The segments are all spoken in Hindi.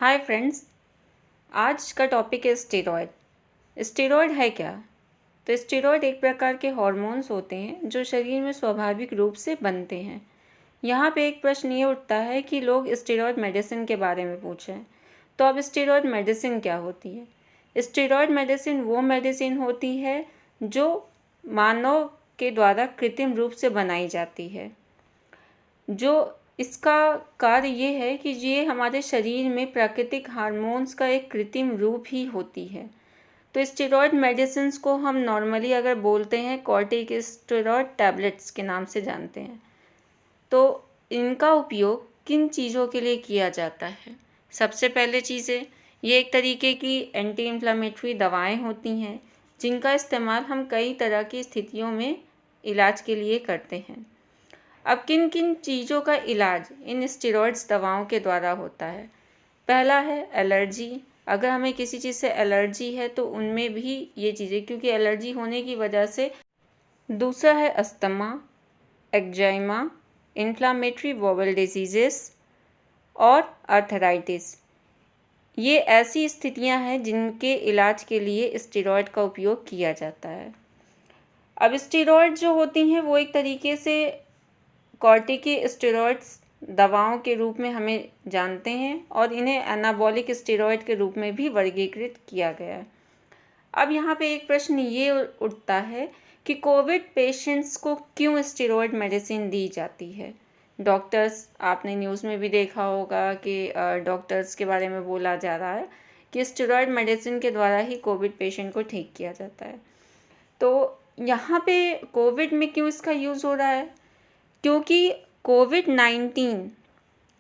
हाय फ्रेंड्स, आज का टॉपिक है स्टेरॉयड। स्टेरॉयड है क्या? तो स्टेरॉयड एक प्रकार के हार्मोन्स होते हैं जो शरीर में स्वाभाविक रूप से बनते हैं। यहाँ पे एक प्रश्न ये उठता है कि लोग स्टेरॉयड मेडिसिन के बारे में पूछें, तो अब स्टेरॉयड मेडिसिन क्या होती है? स्टेरॉयड मेडिसिन वो मेडिसिन होती है जो मानव के द्वारा कृत्रिम रूप से बनाई जाती है। जो इसका कार्य ये है कि ये हमारे शरीर में प्राकृतिक हार्मोन्स का एक कृत्रिम रूप ही होती है। तो स्टेरॉयड मेडिसिन्स को हम नॉर्मली अगर बोलते हैं कॉर्टिकोस्टेरॉयड टैबलेट्स के नाम से जानते हैं। तो इनका उपयोग किन चीज़ों के लिए किया जाता है? सबसे पहले चीज़ें, ये एक तरीके की एंटी इन्फ्लामेटरी दवाएं होती हैं जिनका इस्तेमाल हम कई तरह की स्थितियों में इलाज के लिए करते हैं। अब किन किन चीज़ों का इलाज इन स्टेरॉयड्स दवाओं के द्वारा होता है? पहला है एलर्जी। अगर हमें किसी चीज़ से एलर्जी है तो उनमें भी ये चीज़ें, क्योंकि एलर्जी होने की वजह से। दूसरा है अस्थमा, एक्जाइमा, इन्फ्लामेटरी बॉवल डिजीजेस और आर्थराइटिस। ये ऐसी स्थितियां हैं जिनके इलाज के लिए स्टेरॉयड का उपयोग किया जाता है। अब स्टेरॉयड जो होती हैं वो एक तरीके से कॉर्टिकोस्टेरॉइड्स दवाओं के रूप में हमें जानते हैं और इन्हें एनाबॉलिक स्टेरॉयड के रूप में भी वर्गीकृत किया गया है। अब यहाँ पे एक प्रश्न ये उठता है कि कोविड पेशेंट्स को क्यों स्टेरॉयड मेडिसिन दी जाती है? डॉक्टर्स, आपने न्यूज़ में भी देखा होगा कि डॉक्टर्स के बारे में बोला जा रहा है कि स्टेरॉयड मेडिसिन के द्वारा ही कोविड पेशेंट को ठीक किया जाता है। तो यहाँ पे कोविड में क्यों इसका यूज़ हो रहा है? क्योंकि कोविड-19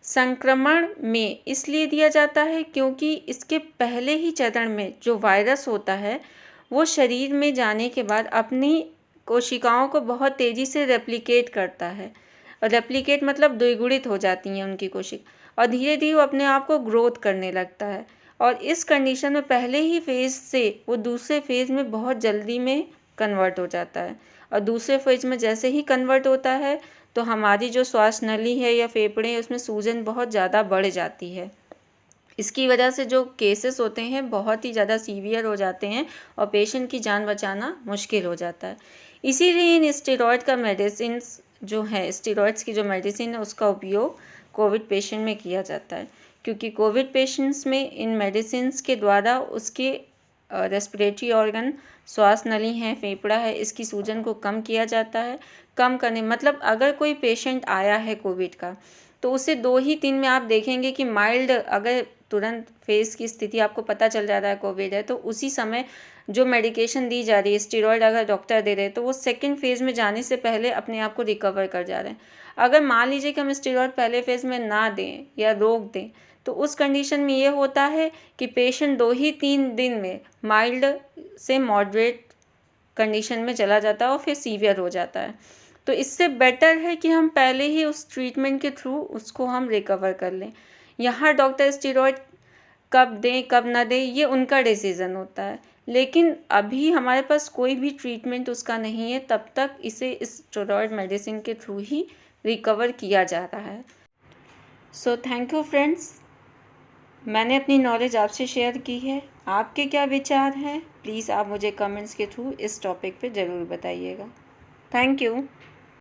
संक्रमण में इसलिए दिया जाता है क्योंकि इसके पहले ही चरण में जो वायरस होता है वो शरीर में जाने के बाद अपनी कोशिकाओं को बहुत तेज़ी से रेप्लिकेट करता है। और रेप्लिकेट मतलब द्विगुणित हो जाती हैं उनकी कोशिका और धीरे धीरे वो अपने आप को ग्रोथ करने लगता है। और इस कंडीशन में पहले ही फेज़ से वो दूसरे फेज़ में बहुत जल्दी में कन्वर्ट हो जाता है। और दूसरे फेज़ में जैसे ही कन्वर्ट होता है तो हमारी जो श्वास नली है या फेफड़े हैं उसमें सूजन बहुत ज़्यादा बढ़ जाती है। इसकी वजह से जो केसेस होते हैं बहुत ही ज़्यादा सीवियर हो जाते हैं और पेशेंट की जान बचाना मुश्किल हो जाता है। इसीलिए इन स्टेरॉयड का मेडिसिन जो है, स्टेरॉयड्स की जो मेडिसिन है उसका उपयोग कोविड पेशेंट में किया जाता है, क्योंकि कोविड पेशेंट्स में इन मेडिसिन्स के द्वारा उसके रेस्पिरेटरी ऑर्गन, श्वास नली है, फेफड़ा है, इसकी सूजन को कम किया जाता है। कम करने मतलब अगर कोई पेशेंट आया है कोविड का तो उसे 2 ही 3 में आप देखेंगे कि माइल्ड, अगर तुरंत फेज़ की स्थिति आपको पता चल जा रहा है कोविड है तो उसी समय जो मेडिकेशन दी जा रही है, स्टेरॉयड अगर डॉक्टर दे रहे हैं तो वो सेकंड फेज़ में जाने से पहले अपने आप को रिकवर कर जा रहे हैं। अगर मान लीजिए कि हम स्टेरॉयड पहले फेज़ में ना दें या रोक दें तो उस कंडीशन में ये होता है कि पेशेंट 2 ही 3 दिन में माइल्ड से मॉडरेट कंडीशन में चला जाता है और फिर सीवियर हो जाता है। तो इससे बेटर है कि हम पहले ही उस ट्रीटमेंट के थ्रू उसको हम रिकवर कर लें। यहाँ डॉक्टर स्टेरॉयड कब दें कब ना दें ये उनका डिसीज़न होता है, लेकिन अभी हमारे पास कोई भी ट्रीटमेंट उसका नहीं है, तब तक इसे स्टेरॉयड मेडिसिन के थ्रू ही रिकवर किया जा रहा है। सो थैंक यू फ्रेंड्स, मैंने अपनी नॉलेज आपसे शेयर की है। आपके क्या विचार हैं प्लीज़ आप मुझे कमेंट्स के थ्रू इस टॉपिक पे ज़रूर बताइएगा। Thank you.